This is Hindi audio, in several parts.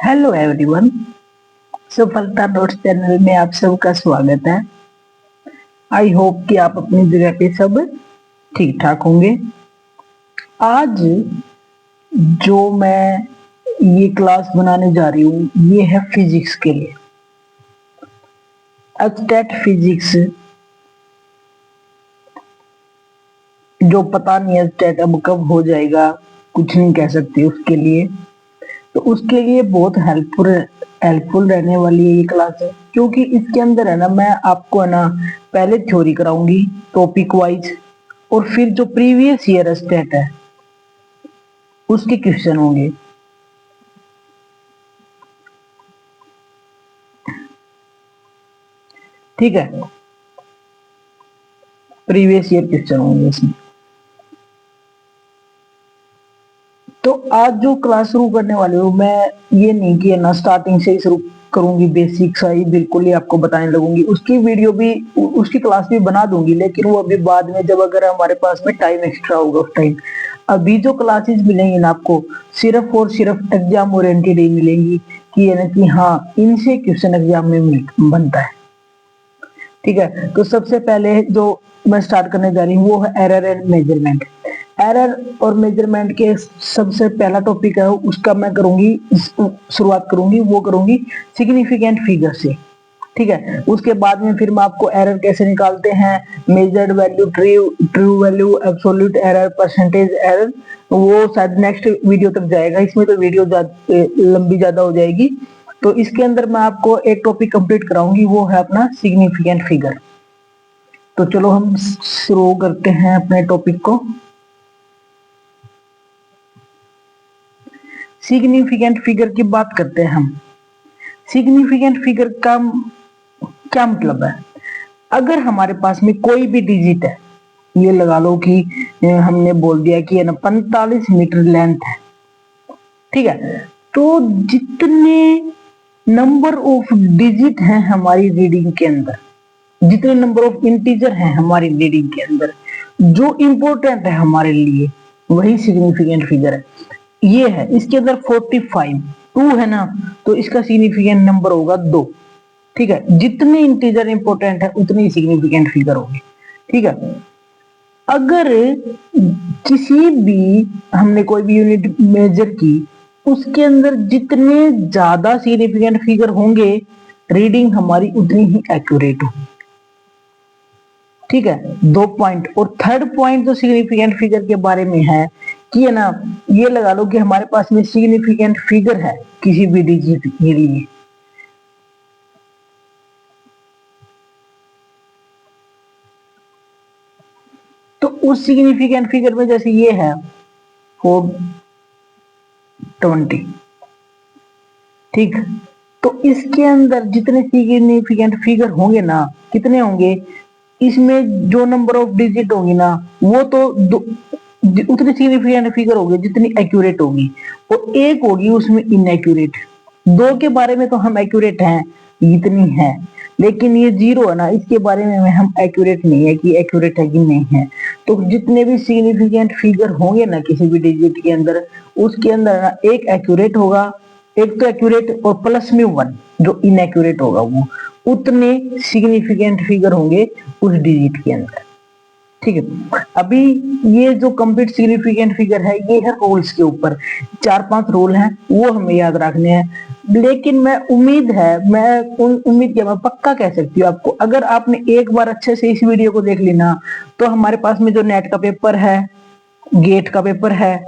Hello everyone. सफलता नोट्स चैनल में आप सबका स्वागत है। आई होप कि आप अपनी जगह पे सब ठीक ठाक होंगे। आज जो मैं ये क्लास बनाने जा रही हूँ ये है फिजिक्स के लिए। स्टैट फिजिक्स जो पता नहीं है स्टैट अब कब हो जाएगा, कुछ नहीं कह सकते उसके लिए। तो उसके लिए बहुत हेल्पफुल रहने वाली है ये क्लास है, क्योंकि इसके अंदर है ना मैं आपको है ना पहले थ्योरी कराऊंगी टॉपिक वाइज, और फिर जो प्रीवियस ईयर स्टेट है उसके क्वेश्चन होंगे। ठीक है, प्रीवियस ईयर क्वेश्चन होंगे इसमें। तो आज जो क्लास शुरू करने वाले हूँ मैं, ये नहीं कि है ना स्टार्टिंग से ही शुरू करूंगी, बेसिक सा ही बिल्कुल ही आपको बताने लगूंगी। उसकी वीडियो भी, उसकी क्लास भी बना दूंगी, लेकिन वो अभी बाद में जब अगर हमारे पास में टाइम एक्स्ट्रा होगा उस टाइम। अभी जो क्लासेस मिलेंगी ना आपको सिर्फ और सिर्फ एग्जाम ओरिएंटेड ही मिलेंगी, कि है ना कि हाँ इनसे क्वेश्चन एग्जाम में बनता है। ठीक है, तो सबसे पहले जो मैं स्टार्ट करने जा रही हूँ वो है एरर एंड मेजरमेंट। एरर और मेजरमेंट के सबसे पहला टॉपिक है उसका मैं करूंगी, शुरुआत करूंगी, वो करूंगी सिग्निफिकेंट फिगर से। ठीक है, उसके बाद में फिर मैं आपको एरर कैसे निकालते हैं, measured value, true true value, absolute error, percentage error, वो शायद नेक्स्ट वीडियो तक जाएगा। इसमें तो वीडियो लंबी ज्यादा हो जाएगी। तो इसके अंदर मैं आपको एक टॉपिक कंप्लीट कराऊंगी, वो है अपना सिग्निफिकेंट फिगर। तो चलो हम शुरू करते हैं अपने टॉपिक को। सिग्निफिकेंट फिगर की बात करते हैं हम। सिग्निफिकेंट फिगर का क्या मतलब है? अगर हमारे पास में कोई भी डिजिट है, ये लगा लो कि हमने बोल दिया कि है ना 45 मीटर लेंथ है। ठीक है, तो जितने नंबर ऑफ डिजिट हैं हमारी रीडिंग के अंदर, जितने नंबर ऑफ इंटीजर हैं हमारी रीडिंग के अंदर, जो इंपॉर्टेंट है हमारे लिए, वही सिग्निफिकेंट फिगर है। ये है, इसके अंदर 45 2 है ना, तो इसका सिग्निफिकेंट नंबर होगा 2। ठीक है, जितने इंटीजर इंपॉर्टेंट है उतनी सिग्निफिकेंट फिगर होगी। ठीक है, अगर किसी भी हमने कोई भी यूनिट मेजर की, उसके अंदर जितने ज्यादा सिग्निफिकेंट फिगर होंगे, रीडिंग हमारी उतनी ही एक्यूरेट होगी। ठीक है, 2 पॉइंट। और थर्ड पॉइंट जो सिग्निफिकेंट फिगर के बारे में है कि है ना, ये लगा लो कि हमारे पास में सिग्निफिकेंट फिगर है किसी भी डिजिट के लिए, तो उस सिग्निफिकेंट फिगर में जैसे ये है 420। ठीक, तो इसके अंदर जितने सिग्निफिकेंट फिगर होंगे ना, कितने होंगे, इसमें जो नंबर ऑफ डिजिट होंगी ना, वो तो उतनी सिग्निफिकेंट फिगर होगी जितनी एक्यूरेट होगी, और एक होगी उसमें इनएक्यूरेट। 2 के बारे में तो हम एक्यूरेट हैं, इतनी है, लेकिन ये 0 है ना, इसके बारे में हम एक्यूरेट नहीं है कि एक्यूरेट है कि नहीं है। तो जितने भी सिग्निफिकेंट फिगर होंगे ना किसी भी डिजिट के अंदर, उसके अंदर ना एक एक्यूरेट होगा, एक तो एक्यूरेट और प्लस में 1 जो इनएक्यूरेट होगा, वो उतने सिग्निफिकेंट फिगर होंगे उस डिजिट के अंदर। ठीक है, अभी ये जो कंप्लीट सिग्निफिकेंट फिगर है ये है रूल्स के ऊपर। 4-5 रूल हैं, वो हमें याद रखने हैं। लेकिन मैं उम्मीद है, मैं उम्मीद क्या, मैं पक्का कह सकती हूँ आपको, अगर आपने एक बार अच्छे से इस वीडियो को देख ली ना, तो हमारे पास में जो नेट का पेपर है, गेट का पेपर है,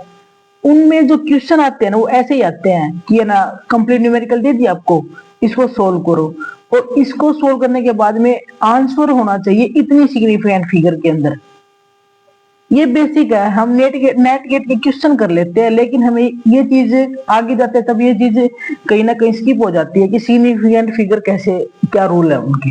उनमें जो क्वेश्चन आते हैं ना वो ऐसे ही आते हैं कि है ना कंप्लीट न्यूमेरिकल दे दिया आपको, इसको सोल्व करो, और इसको सोल्व करने के बाद में आंसर होना चाहिए इतनी सिग्निफिकेंट फिगर के अंदर। ये बेसिक है, हम नेट गेट के क्वेश्चन कर लेते हैं, लेकिन हमें ये चीज आगे जाते तब ये चीज कहीं ना कहीं स्किप हो जाती है कि सिग्निफिकेंट फिगर कैसे, क्या रूल है उनके।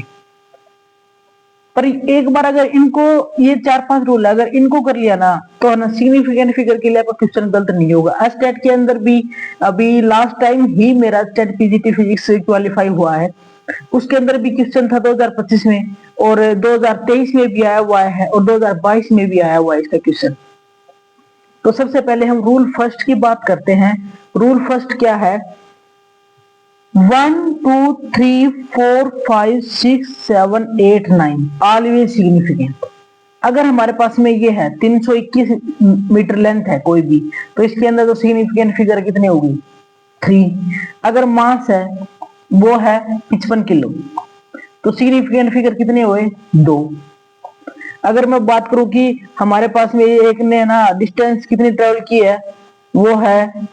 पर एक बार अगर इनको, ये 4-5 रूल है, अगर इनको कर लिया ना, तो ना सिग्निफिकेंट फिगर के लिए आपका क्वेश्चन गलत नहीं होगा। स्टेट के अंदर भी अभी लास्ट टाइम ही मेरा स्टेट पीजीटी फिजिक्स से क्वालिफाई हुआ है, उसके अंदर भी क्वेश्चन था 2025 में, और 2023 में भी आया हुआ है, और 2022 में भी आया हुआ है इसका क्वेश्चन। तो सबसे पहले हम रूल फर्स्ट की बात करते हैं। रूल फर्स्ट क्या है 1 2 3 4 5 6 7 8 9 ऑलवेज सिग्निफिकेंट। अगर हमारे पास में ये है 321 मीटर लेंथ है कोई भी, तो इसके अंदर तो सिग्निफिकेंट फिगर कितनी होगी? 3। अगर मास है वो है 55 किलो, तो सिग्निफिकेंट फिगर कितने हुए? 2। अगर मैं बात करूं कि हमारे पास में एक ने ना डिस्टेंस कितनी ट्रेवल की है, वो है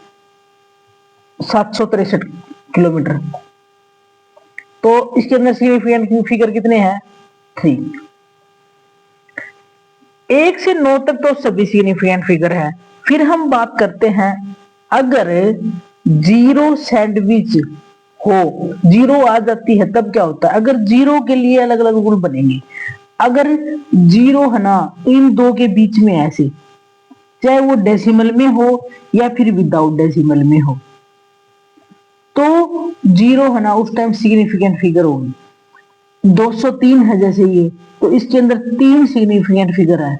763 किलोमीटर, तो इसके अंदर सिग्निफिकेंट फिगर कितने हैं? 3। 1 से 9 तक तो सभी सिग्निफिकेंट फिगर है। फिर हम बात करते हैं अगर जीरो सैंडविच हो, जीरो आ जाती है तब क्या होता है? अगर जीरो के लिए अलग अलग रूल बनेंगे। अगर जीरो है ना इन दो के बीच में ऐसे, चाहे वो डेसिमल में हो या फिर विदाउट डेसिमल में हो, तो जीरो है ना उस टाइम सिग्निफिकेंट फिगर होगी। 203 है जैसे ये, तो इसके अंदर 3 सिग्निफिकेंट फिगर है।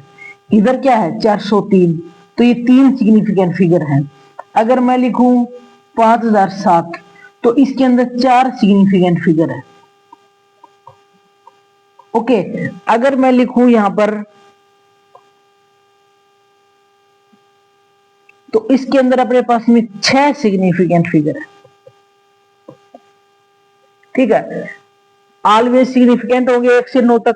इधर क्या है? 403, तो ये 3 सिग्निफिकेंट फिगर है। अगर मैं लिखूं 5007, तो इसके अंदर 4 सिग्निफिकेंट फिगर है। ओके, अगर मैं लिखूं यहां पर, तो इसके अंदर अपने पास में 6 सिग्निफिकेंट फिगर है। ठीक है, ऑलवेज सिग्निफिकेंट होंगे 1 से 9 तक।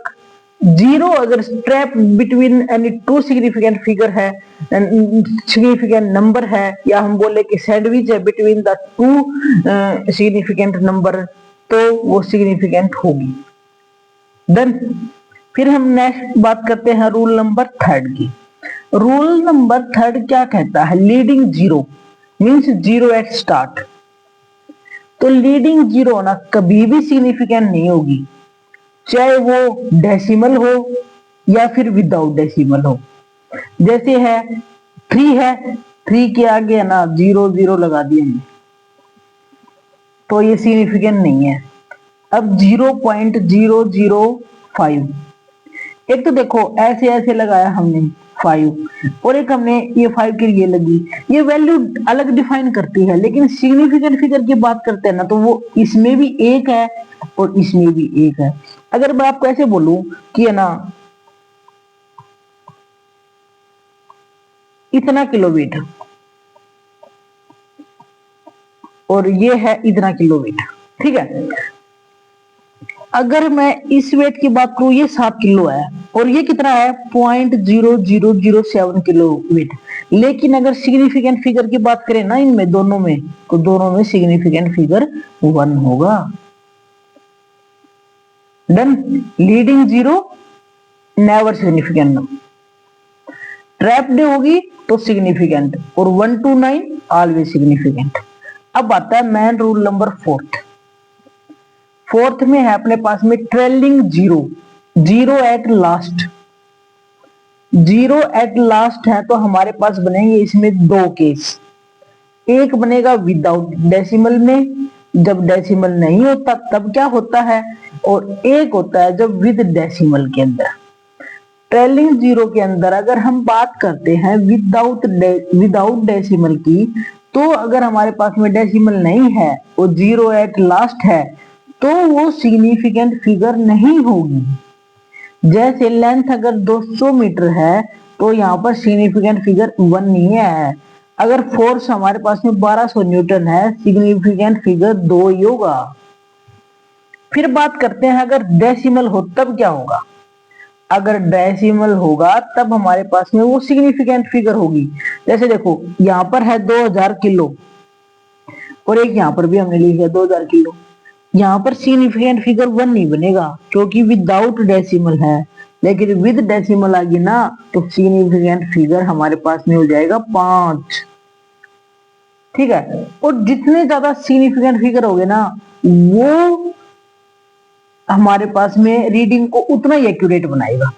जीरो अगर strap between any two significant figure है, सिग्निफिकेंट नंबर है, या हम बोले कि सैंडविच है between the two significant number, तो वो सिग्निफिकेंट होगी। देन फिर हम नेक्स्ट बात करते हैं रूल नंबर 3 की। रूल नंबर 3 क्या कहता है? Leading zero means zero at start. तो लीडिंग जीरो ना कभी भी सिग्निफिकेंट नहीं होगी, चाहे वो डेसिमल हो या फिर विदाउट डेसिमल हो। जैसे है 3 है, 3 के आगे है ना 0 0 लगा दिए हमने, तो ये सिग्निफिकेंट नहीं है। अब 0.005, एक तो देखो ऐसे ऐसे लगाया हमने 5, और एक हमने ये 5 के लिए लगी, ये वैल्यू अलग डिफाइन करती है, लेकिन सिग्निफिकेंट फिगर की बात करते हैं ना, तो वो इसमें भी एक है और इसमें भी एक है। अगर मैं आपको ऐसे बोलूं कि है ना इतना किलो वेट और ये है इतना किलो वेट, ठीक है। अगर मैं इस वेट की बात करूं, ये 7 किलो है और ये कितना है? 0.0007 किलो वेट। लेकिन अगर सिग्निफिकेंट फिगर की बात करें ना इनमें दोनों में, तो दोनों में सिग्निफिकेंट फिगर 1 होगा। Done. Leading zero never significant, trapped होगी तो सिग्निफिकेंट, और 1 to 9 ऑलवेज सिग्निफिकेंट। अब आता है मैन रूल नंबर 4th में है अपने पास में trailing zero, zero at last. Zero at last है तो हमारे पास बनेंगे इसमें 2 केस। एक बनेगा विदाउट डेसिमल में, जब डेसिमल नहीं होता तब क्या होता है, और एक होता है जब विद डेसिमल के अंदर। ट्रेलिंग जीरो के अंदर अगर हम बात करते हैं विदाउट डेसिमल की, तो अगर हमारे पास में डेसिमल नहीं है और जीरो एट लास्ट है, तो वो सिग्निफिकेंट फिगर नहीं होगी। जैसे लेंथ अगर 200 मीटर है, तो यहाँ पर सिग्निफिकेंट फिगर 1 नहीं है। अगर फोर्स हमारे पास में 1200 न्यूटन है, सिग्निफिकेंट फिगर 2 ही होगा। फिर बात करते हैं अगर डेसिमल हो तब क्या होगा। अगर डेसिमल होगा तब हमारे पास में वो सिग्निफिकेंट फिगर होगी। जैसे देखो यहाँ पर है 2000 किलो और एक यहाँ पर भी हमने लिखा है 2000 किलो, यहाँ पर सिग्निफिकेंट फिगर 1 नहीं बनेगा क्योंकि विदाउट डेसिमल है, लेकिन विद डेसिमल आ गई ना तो सिग्निफिकेंट फिगर हमारे पास में हो जाएगा 5। ठीक है, और जितने ज्यादा सिग्निफिकेंट फिगर हो गए ना, वो हमारे पास में रीडिंग को उतना ही एक्यूरेट बनाएगा।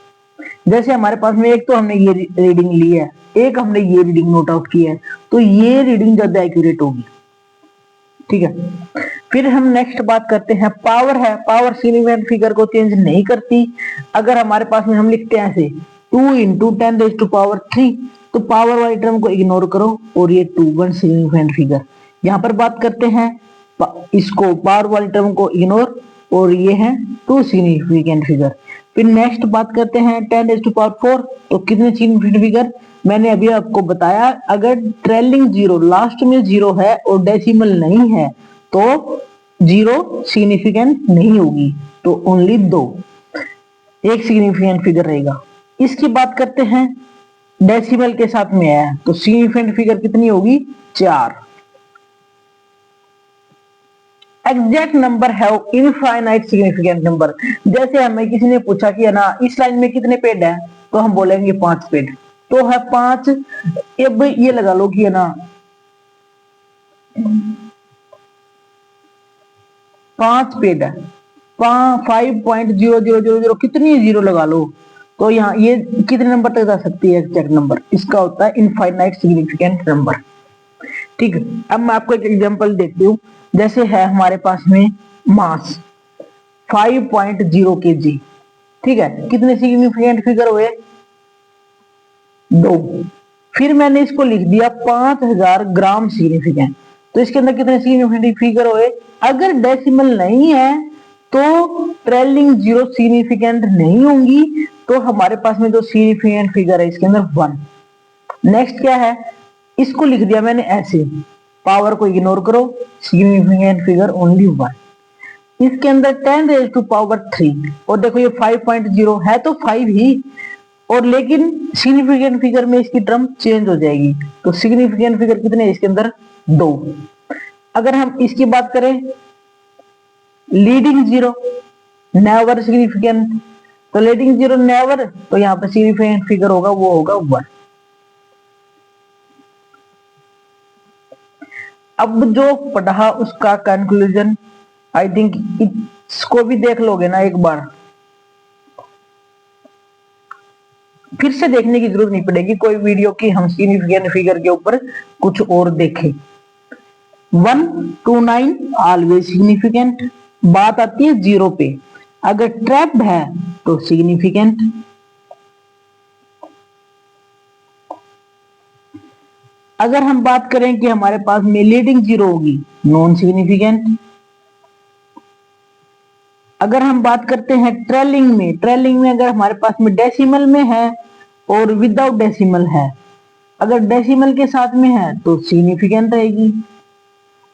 जैसे हमारे पास में एक तो हमने ये रीडिंग ली है, एक हमने ये रीडिंग नोट आउट की है, तो ये रीडिंग ज्यादा एक्यूरेट होगी। ठीक है, फिर हम नेक्स्ट बात करते हैं पावर है। पावर सिग्निफिकेंट फिगर को चेंज नहीं करती। अगर हमारे पास में हम लिखते हैं ऐसे 2 × 10⁻³ तो पावर वाली टर्म को इग्नोर करो और ये 2 1 सिग्निफिकेंट फिगर। यहाँ पर बात करते हैं इसको पावर वाली टर्म को इग्नोर, और ये है टू सिग्निफिकेंट फिगर। फिर नेक्स्ट बात करते हैं 10⁴ तो कितने सिग्निफिकेंट फिगर, मैंने अभी आपको बताया अगर ट्रेलिंग जीरो लास्ट में जीरो है और डेसिमल नहीं है तो जीरो सिग्निफिकेंट नहीं होगी, तो ओनली दो, एक सिग्निफिकेंट फिगर रहेगा। इसकी बात करते हैं डेसिमल के साथ में है तो सिग्निफिकेंट फिगर कितनी होगी, 4। एग्जैक्ट नंबर है इनफाइनाइट सिग्निफिकेंट नंबर। जैसे हमें किसी ने पूछा कि है ना इस लाइन में कितने पेड़ है, तो हम बोलेंगे 5 पेड़, तो है 5। अब ये लगा लो कि है ना 5 पेड़ है, 5.0000 कितनी जीरो लगा लो, तो यहाँ ये कितने नंबर तक जा सकती है एग्जैक्ट नंबर, इसका होता है इनफाइनाइट सिग्निफिकेंट नंबर। ठीक है, अब मैं आपको एक एग्जांपल देती हूँ। जैसे है हमारे पास में मास 5.0 kg, ठीक है, कितने सिग्निफिकेंट फिगर हुए, 2। फिर मैंने इसको लिख दिया 5000 ग्राम सिग्निफिकेंट, तो इसके अंदर कितने सिग्निफिकेंट फिगर हुए, अगर डेसिमल नहीं है तो ट्रेलिंग जीरो सिग्निफिकेंट नहीं होंगी, तो हमारे पास में जो सिग्निफिकेंट फिगर है इसके अंदर 1। नेक्स्ट क्या है, इसको लिख दिया मैंने ऐसे, पावर को इग्नोर करो, सिग्निफिकेंट फिगर ओनली 1। इसके अंदर 10⁻³ और देखो ये 5.0 है तो 5 ही, और लेकिन सिग्निफिकेंट फिगर में इसकी टर्म चेंज हो जाएगी, तो सिग्निफिकेंट फिगर कितने हैं इसके अंदर, 2। अगर हम इसकी बात करें लीडिंग जीरो नेवर सिग्निफिकेंट, तो लीडिंग जीरो नेवर, तो यहाँ पर सिग्निफिकेंट फिगर होगा वो होगा 1। अब जो पढ़ा उसका कंक्लूजन आई थिंक इसको भी देख लोगे ना एक बार, फिर से देखने की जरूरत नहीं पड़ेगी कोई वीडियो की, हम सिग्निफिकेंट फिगर के ऊपर कुछ और देखें। 1 to 9 ऑलवेज सिग्निफिकेंट, बात आती है 0 पे, अगर ट्रैप्ड है तो सिग्निफिकेंट। अगर हम बात करें कि हमारे पास में लीडिंग जीरो होगी, नॉन सिग्निफिकेंट। अगर हम बात करते हैं ट्रेलिंग में अगर हमारे पास में डेसिमल में है और विदाउट डेसिमल है, अगर डेसिमल के साथ में है तो सिग्निफिकेंट रहेगी,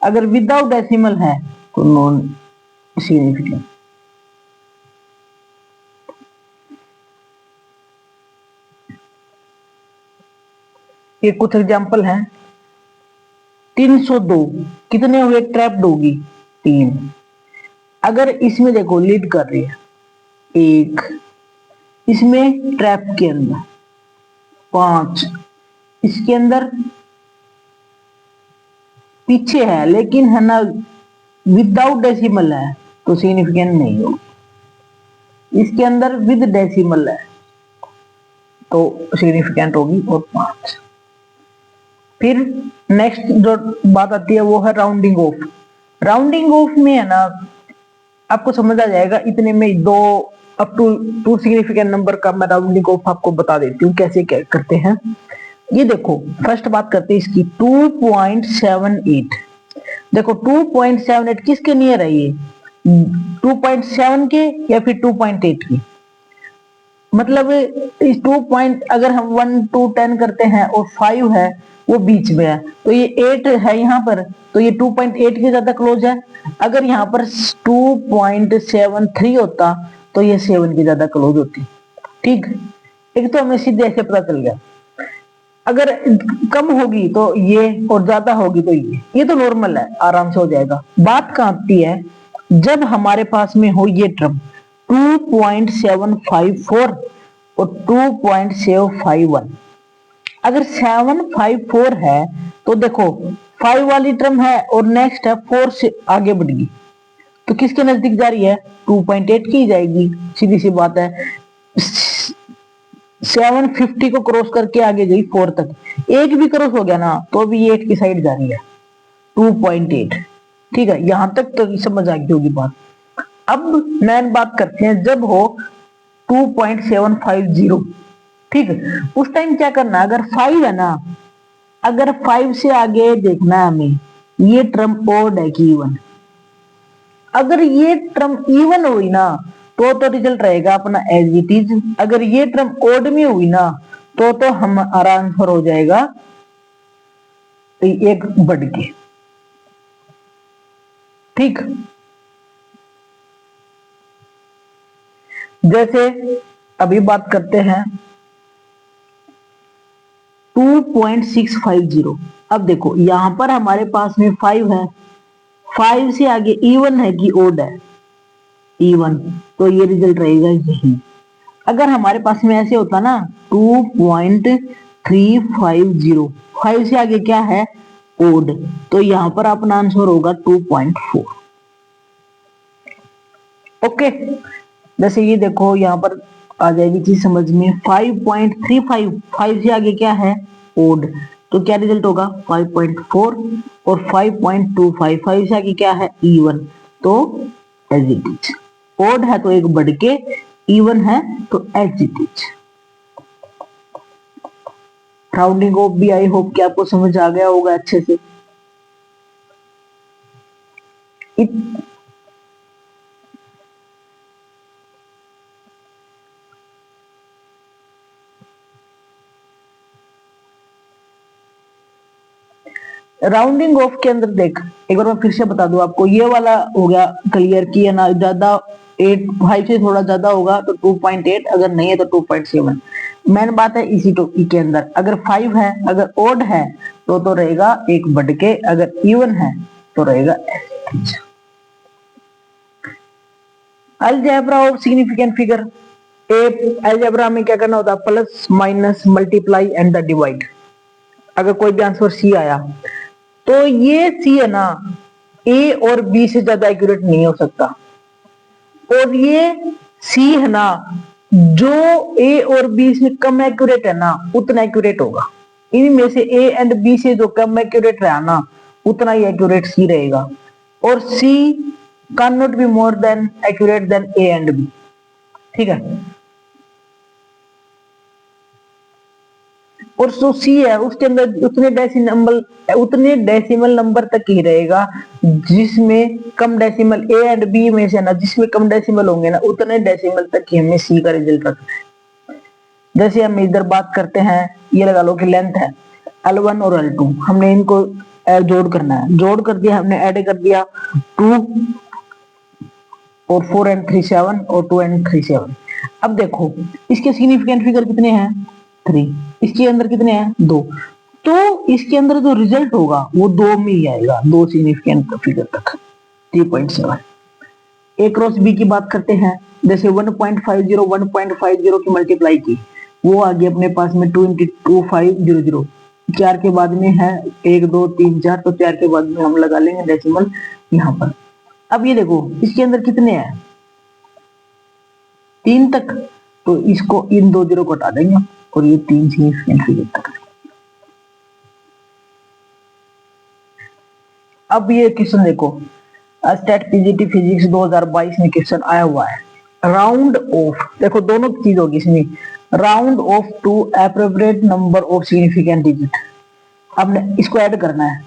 अगर विदाउट डेसिमल है तो नॉन सिग्निफिकेंट। ये कुछ एग्जांपल हैं। 302 कितने हुए, ट्रैप्ड होगी 3। अगर इसमें देखो लीड कर रही है 1, इसमें ट्रैप के अंदर 5, इसके अंदर पीछे है लेकिन है ना विदाउट डेसिमल है तो सिग्निफिकेंट नहीं होगी, इसके अंदर विद डेसिमल है तो सिग्निफिकेंट होगी, और 5। फिर नेक्स्ट जो बात आती है वो है राउंडिंग ऑफ। राउंडिंग ऑफ में है ना आपको समझ आ जाएगा, इतने में दो अप टू 2 सिग्निफिकेंट नंबर का मैं राउंडिंग ऑफ आपको बता देती हूँ कैसे क्या करते हैं। ये देखो फर्स्ट बात करते हैं इसकी 2.78। देखो 2.78 किसके नियर है, ये 2.7 के या फिर 2.8 के, मतलब इस 2 पॉइंट अगर हम 1 to 10 करते हैं और 5 है वो बीच में है, तो ये 8 है यहाँ पर, तो ये 2.8 के ज्यादा क्लोज है। अगर यहाँ पर 2.73 होता तो ये 7 के ज्यादा क्लोज होती। ठीक, एक तो हमें सीधे ऐसे पता चल गया, अगर कम होगी तो ये और ज्यादा होगी तो ये तो नॉर्मल है, आराम से हो जाएगा। बात कहाँ आती है, जब हमारे पास में हो ये टर्म 2.754 और 2.751, अगर 754 है तो देखो 5 वाली टर्म है और नेक्स्ट है 4 से आगे बढ़ी, तो किसके नजदीक जा रही है, 2.8 की जाएगी, सीधी सी बात है। 750 को क्रॉस करके आगे गई 4 तक, एक भी क्रॉस हो गया ना तो भी ये 8 की साइड जा रही है, 2.8। ठीक है, यहां तक तो समझ आ गई होगी बात। अब मैन बात करते हैं जब हो 2.750, ठीक है, उस टाइम क्या करना, अगर 5 है ना, अगर 5 से आगे देखना है हमें, ये टर्म ओड है कि इवन, अगर ये टर्म इवन हुई ना तो रिजल्ट रहेगा अपना एज इट इज। अगर ये टर्म ओड में हुई ना तो हमारा आंसर हो जाएगा एक बढ़ के। ठीक, जैसे अभी बात करते हैं 2.650। अब देखो यहां पर हमारे पास में 5 है, 5 से आगे इवन है कि ओड है, इवन, तो ये रिजल्ट रहेगा यही। अगर हमारे पास में ऐसे होता ना 2.350, 5 से आगे क्या है ओड, तो यहां पर अपना आंसर होगा 2.4। ओके, जैसे ये देखो यहां पर आ जाएगी चीज समझ में, 5.35, 5 से आगे क्या है ओड, तो क्या रिजल्ट होगा 5.4। और 5.25, 5 से आगे क्या है इवन, तो एज इट इज। ओड है तो एक बढ़ के, इवन है तो as it is. Rounding off भी आई होप कि आपको समझ आ गया होगा अच्छे से। राउंडिंग ऑफ के अंदर देख, एक बार मैं फिर से बता दूं आपको, ये वाला हो गया क्लियर की है ना, ज्यादा 5 से थोड़ा ज्यादा होगा तो 2.8, अगर नहीं है तो 2.7। मेन बात है इसी टॉपिक के अंदर, अगर 5 है, अगर ओड है तो रहेगा एक बढ़ के, अगर इवन है तो रहेगा algebra of significant figure. Algebra में क्या करना होता है, plus minus multiply and the divide. अगर कोई भी आंसर सी आया तो ये सी है ना ए और बी से ज्यादा एक्यूरेट नहीं हो सकता, और ये सी है ना जो ए और बी से कम एक्यूरेट है ना उतना एक्यूरेट होगा। इनमें से ए एंड बी से जो कम एक्यूरेट रहा ना उतना ही एक्यूरेट सी रहेगा, और C can not be more than accurate than A and B. ठीक है, और जो सी है उसके अंदर उतने डेसिमल नंबर तक ही रहेगा जिसमें कम डेसिमल, ए एंड बी में से ना जिसमें कम डेसिमल होंगे ना उतने डेसिमल तक ही हमें सी का रिजल्ट रखना है। जैसे हम इधर बात करते हैं, ये लगा लो कि लेंथ है L1 और L2, हमने इनको जोड़ करना है, जोड़ कर दिया हमने, ऐड कर दिया 2 और 4 एंड 3 7 और 2 एंड 3 7। अब देखो इसके सिग्निफिकेंट फिगर कितने हैं 3, इसके अंदर कितने हैं 2, तो इसके अंदर जो रिजल्ट होगा वो 2 में ही आएगा, 2 सिग्निफिकेंट फिगर तक 3.7। ए क्रॉस बी की बात करते हैं, जैसे 1.50 की मल्टीप्लाई की, वो आ गई अपने पास में 2 × 2500, 4 के बाद में है 1 2 3 4, तो 4 के बाद में हम लगा लेंगे डेसिमल यहाँ पर। अब ये देखो इसके अंदर कितने हैं 3 तक, तो इसको इन 2 जीरो को हटा देंगे और ये 3 सिग्निफिकेंट फिगर तक। अब ये क्वेश्चन देखो, स्टैट पीजीटी फिजिक्स 2022 में क्वेश्चन आया हुआ है, राउंड ऑफ, देखो दोनों चीज होगी इसमें, round off to appropriate number of significant digit. अब इसको ऐड करना है,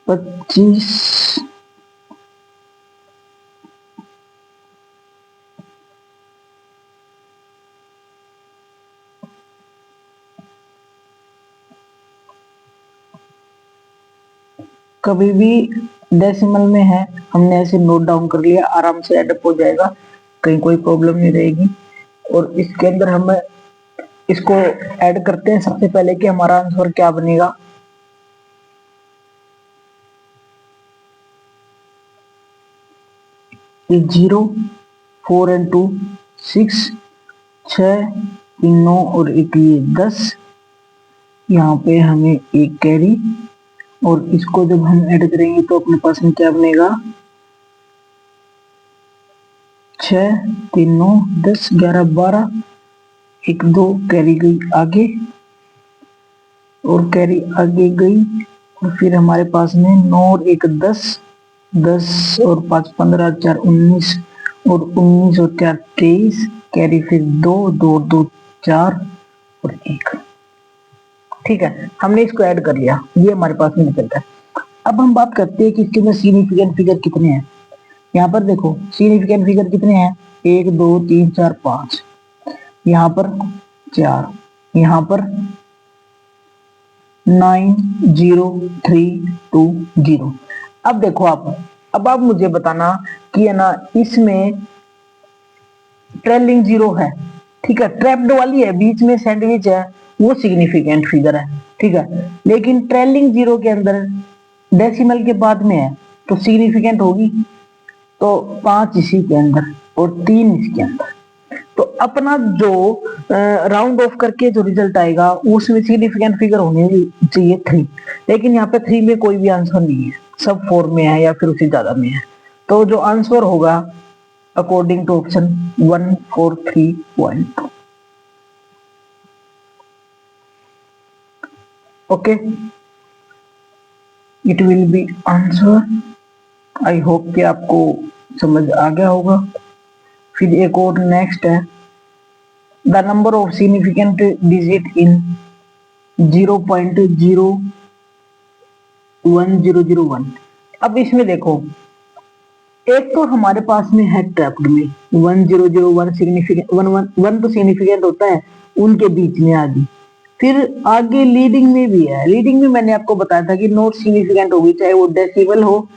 पच्चीस कभी भी डेसिमल में है, हमने ऐसे नोट डाउन कर लिया, आराम से एडअप हो जाएगा, कहीं कोई प्रॉब्लम नहीं रहेगी। और इसके अंदर हम इसको ऐड करते हैं सबसे पहले कि हमारा आंसर क्या बनेगा, ये 0 4 एंड 2 6 6 3 9 और एक ये 10, यहाँ पे हमें एक कैरी, और इसको जब हम ऐड करेंगे तो अपने पास में क्या बनेगा 6 3 9 10 11 12, 1 2 कैरी गई आगे, और कैरी आगे गई और फिर हमारे पास में 9 और 1 10, 10 और 5 15, 4 19 और 19 और 4 23, कैरी फिर 2 2 2 4 और 1। ठीक है, हमने इसको ऐड कर लिया, ये हमारे पास में निकलता है। अब हम बात करते हैं कि इसके अंदर सिग्निफिकेंट फिगर कितने हैं। यहाँ पर देखो सिग्निफिकेंट फिगर कितने हैं, 1 2 3 4 5, यहाँ पर 4, यहाँ पर 9 0 3 2 0। अब देखो अब आप मुझे बताना कि है ना इसमें ट्रेलिंग जीरो है, ठीक है, ट्रैप्ड वाली है, बीच में सैंडविच है, वो सिग्निफिकेंट फिगर है, ठीक है। लेकिन ट्रेलिंग जीरो के अंदर डेसिमल के बाद में है तो सिग्निफिकेंट होगी। तो 5 इसी के अंदर और 3 इसके अंदर। तो अपना जो राउंड ऑफ करके जो रिजल्ट आएगा उसमें सिग्निफिकेंट फिगर होने चाहिए 3, लेकिन यहाँ पे 3 में कोई भी आंसर नहीं है, सब 4 में है या फिर उससे ज्यादा में है। तो जो आंसर होगा according to option 143.2। Okay, it will be answer. I hope कि आपको समझ आ गया होगा। फिर एक और नेक्स्ट है, the number of significant digit in 0.01001। अब इसमें देखो एक तो हमारे पास में है ट्रैप्ड में 1001 सिग्निफिकेंट, 1 तो सिग्निफिकेंट होता है उनके बीच में आगे, फिर आगे लीडिंग में भी है। लीडिंग में मैंने आपको बताया था कि नॉट सिग्निफिकेंट होगी, चाहे वो डेसिमल हो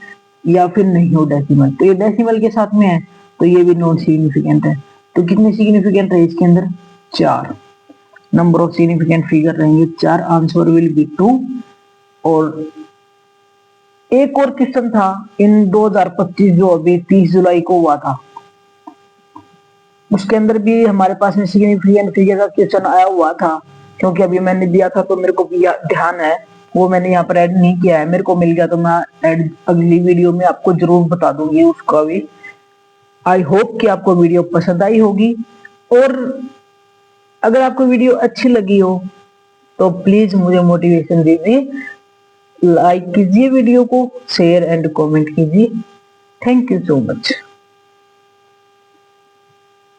या फिर नहीं हो डेसिमल। तो ये डेसिमल के साथ में है तो ये भी नॉट सिग्निफिकेंट है। तो कितने सिग्निफिकेंट है इसके अंदर, 4 नंबर ऑफ सिग्निफिकेंट फिगर रहेंगे 4, आंसर विल बी 2। और एक और क्वेश्चन था इन 2025 जो अभी 30 जुलाई को हुआ था, उसके अंदर भी हमारे पास में सिग्निफिकेंट फिगर का क्वेश्चन आया हुआ था, क्योंकि अभी मैंने दिया था तो मेरे को भी ध्यान है, वो मैंने यहाँ पर ऐड नहीं किया है, मेरे को मिल गया तो मैं ऐड अगली वीडियो में आपको जरूर बता दूंगी उसका भी। आई होप कि आपको वीडियो पसंद आई होगी, और अगर आपको वीडियो अच्छी लगी हो तो प्लीज मुझे मोटिवेशन दीजिए, लाइक कीजिए वीडियो को, शेयर एंड कमेंट कीजिए। Thank you so much.